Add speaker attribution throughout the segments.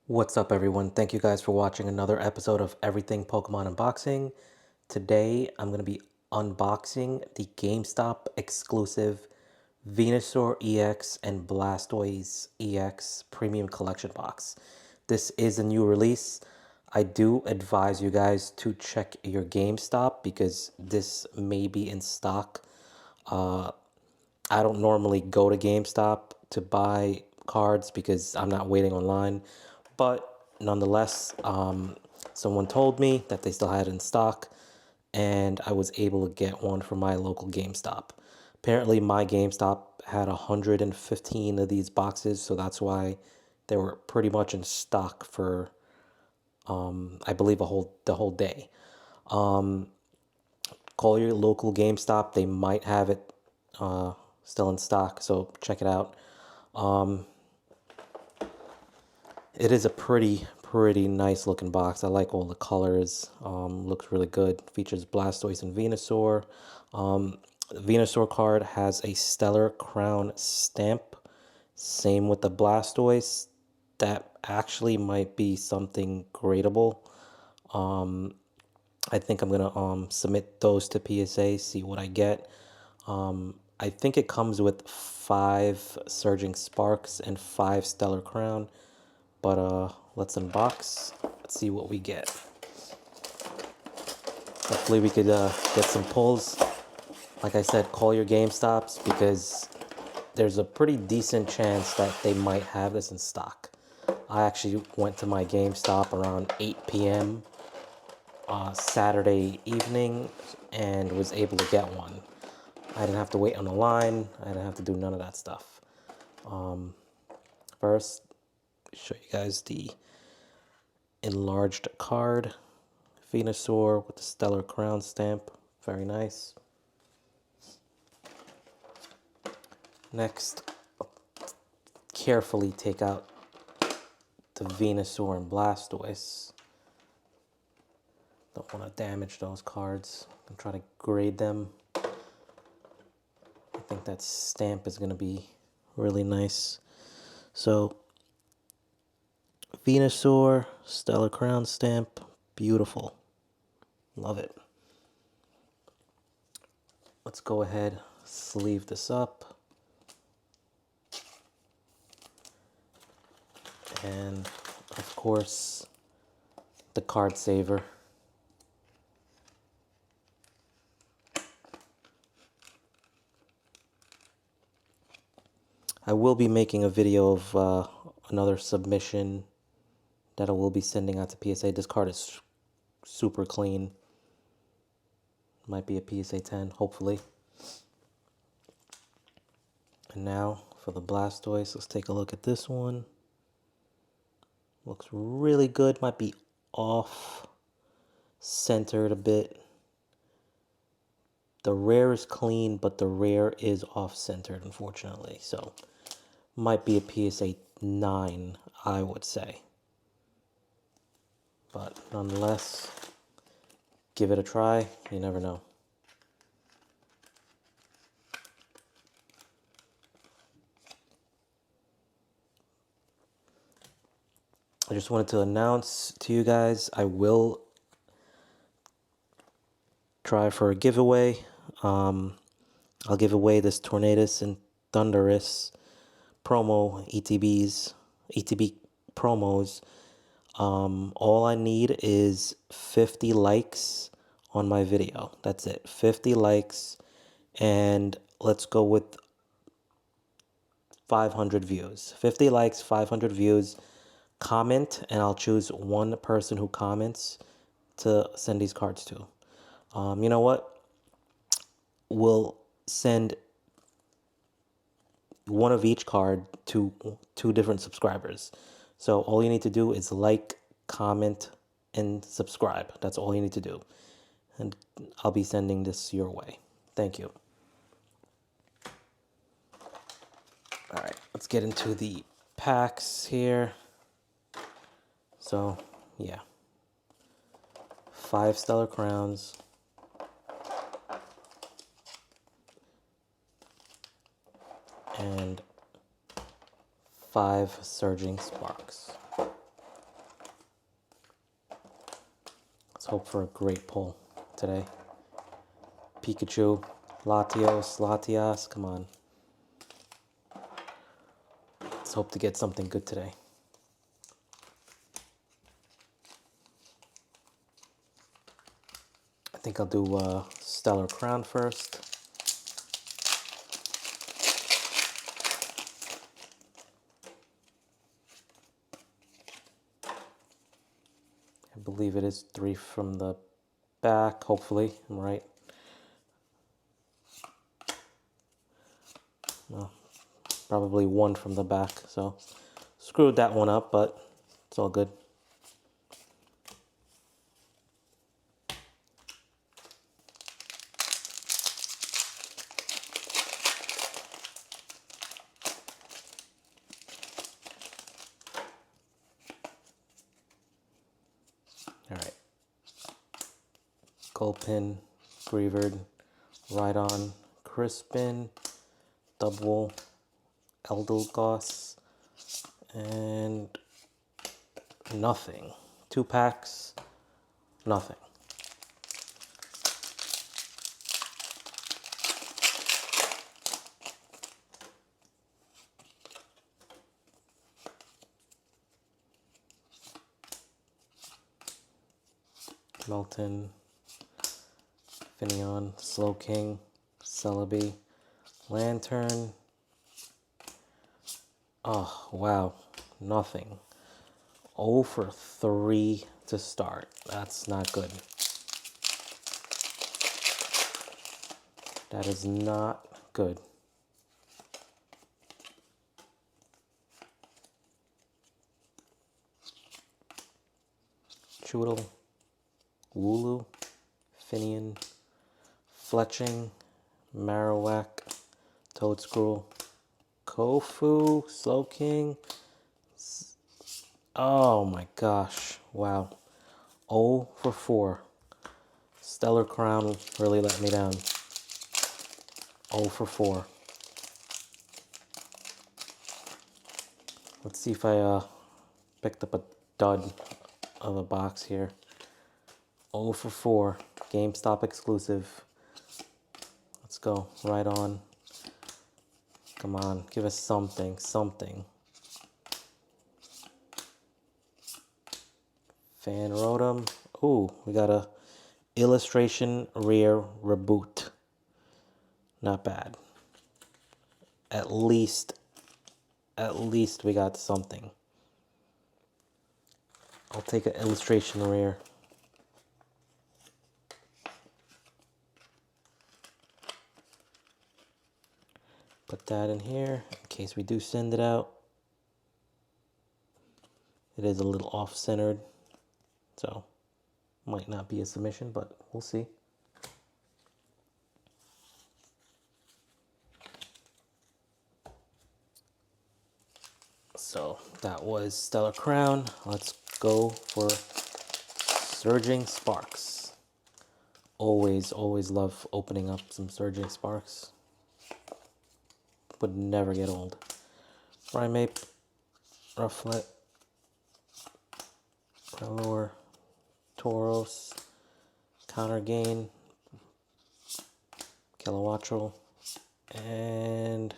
Speaker 1: What's up, everyone? Thank you guys for watching another episode of Everything Pokemon Unboxing. Today, I'm going to be unboxing the GameStop exclusive Venusaur EX and Blastoise EX Premium Collection Box. This is a new release. I do advise you guys to check your GameStop because this may be in stock. I don't normally go to GameStop to buy cards because I'm not waiting online. But nonetheless, someone told me that they still had it in stock, and I was able to get one from my local GameStop. Apparently, my GameStop had 115 of these boxes, so that's why they were pretty much in stock for, I believe, the whole day. Call your local GameStop; they might have it still in stock, so check it out. It is a pretty nice looking box. I like all the colors. Looks really good. Features Blastoise and Venusaur. The Venusaur card has a Stellar Crown stamp. Same with the Blastoise. That actually might be something gradable. I think I'm gonna submit those to PSA, see what I get. I think it comes with 5 Surging Sparks and 5 Stellar Crown. But let's unbox. Let's see what we get. Hopefully we could get some pulls. Like I said, call your GameStops because there's a pretty decent chance that they might have this in stock. I actually went to my GameStop around 8 p.m. Saturday evening and was able to get one. I didn't have to wait on the line. I didn't have to do none of that stuff. First, show you guys the enlarged card. Venusaur with the Stellar Crown stamp. Very nice. Next, carefully take out the Venusaur and Blastoise. Don't want to damage those cards. I'm trying to grade them. I think that stamp is going to be really nice. So, Venusaur, Stellar Crown stamp. Beautiful. Love it. Let's go ahead, sleeve this up. And, of course, the card saver. I will be making a video of another submission that I will be sending out to PSA. This card is super clean. Might be a PSA 10, hopefully. And now for the Blastoise, let's take a look at this one. Looks really good. Might be off centered a bit. The rare is clean, but the rare is off centered, unfortunately. So might be a PSA 9, I would say. But nonetheless, give it a try. You never know. I just wanted to announce to you guys I will try for a giveaway. I'll give away this Tornadus and Thundurus promo ETB promos. All I need is 50 likes on my video. That's it. 50 likes, and let's go with 500 views. 50 likes, 500 views. Comment, and I'll choose one person who comments to send these cards to. You know what? We'll send one of each card to 2 different subscribers. So all you need to do is like, comment, and subscribe. That's all you need to do. And I'll be sending this your way. Thank you. All right, let's get into the packs here. So, yeah. 5 Stellar Crowns. And 5 Surging Sparks. Let's hope for a great pull today. Pikachu, Latios, Latias, come on. Let's hope to get something good today. I think I'll do Stellar Crown first. I believe it is 3 from the back, hopefully, I'm right. Well, probably 1 from the back, so screwed that one up, but it's all good. All right. Gulpin, Greavard, Rhydon, Crispin, Double, Eldegoss, and nothing. 2 packs, nothing. Melton, Finneon, Slowking, Celebi, Lantern. Oh, wow, nothing. 0 for 3 to start. That's not good. That is not good. Choodle, Wooloo, Finneon, Fletching, Marowak, Toadscruel, Kofu, Slowking. Oh my gosh, wow. 0 for 4. Stellar Crown really let me down. 0 for 4. Let's see if I picked up a dud of a box here. 0 for 4. GameStop exclusive. Let's go. Right on. Come on. Give us something. Something. Fan Rotom. Ooh, we got a illustration rare reboot. Not bad. At least we got something. I'll take an illustration rare. Put that in here in case we do send it out. It is a little off-centered, so might not be a submission, but we'll see. So that was Stellar Crown. Let's go for Surging Sparks. Always love opening up some Surging Sparks. Would never get old. Primeape, Rufflet, Prelure, Tauros, Counter Gain, Kilowattrel, and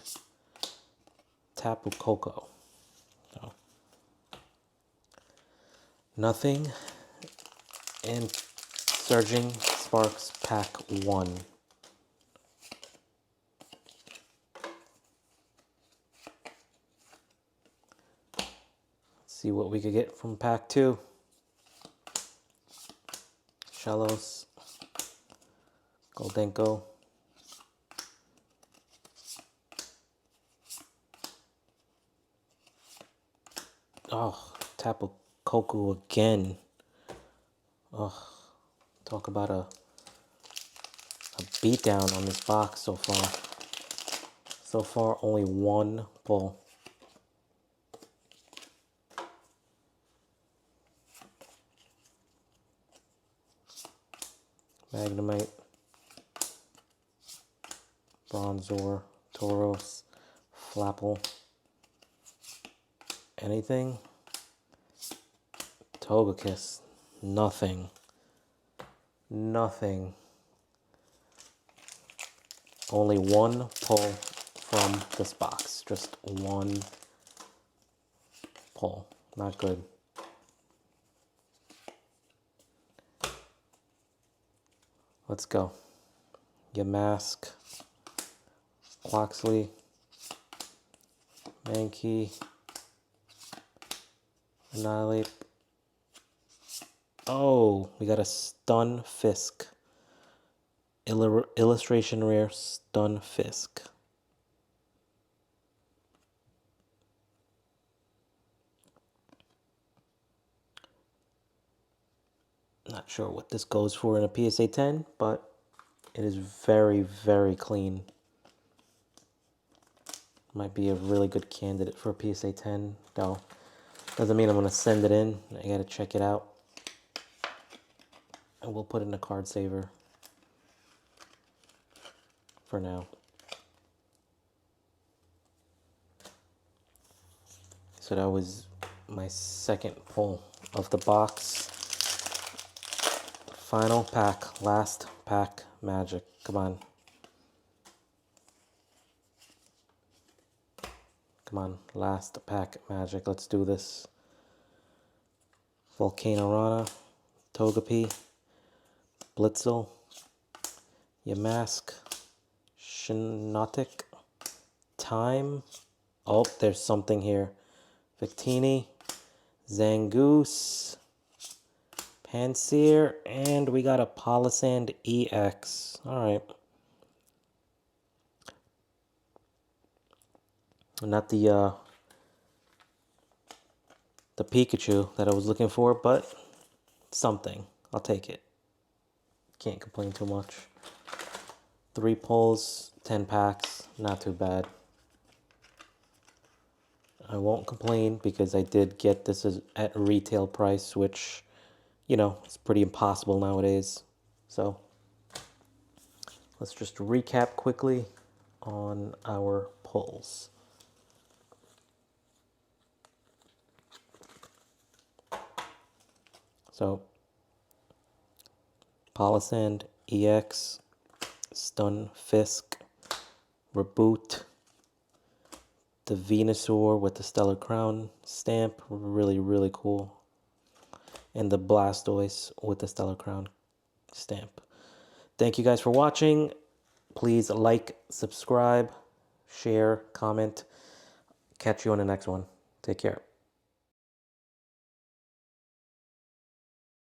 Speaker 1: Tapu Koko. So, nothing in Surging Sparks Pack 1. See what we could get from Pack 2. Shellos, Goldenko, oh, Tapu Koko again. Oh, talk about a beatdown on this box so far. So far, only 1 pull. Magnemite, Bronzor, Tauros, Flapple. Anything? Togekiss. Nothing. Nothing. Only one pull from this box. Just one pull. Not good. Let's go. Yamask, Quaxley, Mankey, Annihilate. Oh, we got a Stun Fisk. Illustration rare Stun Fisk. Not sure what this goes for in a PSA 10, but it is very, very clean. Might be a really good candidate for a PSA 10, though. Doesn't mean I'm going to send it in. I got to check it out. And we'll put it in a card saver for now. So that was my second pull of the box. Final pack, last pack magic. Come on. Come on, last pack magic. Let's do this. Volcanorana, Togepi, Blitzel, Yamask, Shiinotic, Time. Oh, there's something here. Victini, Zangoose, Panseer, and we got a Palossand EX. Alright. Not the Pikachu that I was looking for, but something. I'll take it. Can't complain too much. 3 pulls, 10 packs, not too bad. I won't complain because I did get this at retail price, which, you know, it's pretty impossible nowadays. So let's just recap quickly on our pulls. So Palossand EX, Stun Fisk, Reboot, the Venusaur with the Stellar Crown stamp, really, really cool. And the Blastoise with the Stellar Crown stamp. Thank you guys for watching. Please like, subscribe, share, comment. Catch you on the next one. Take care.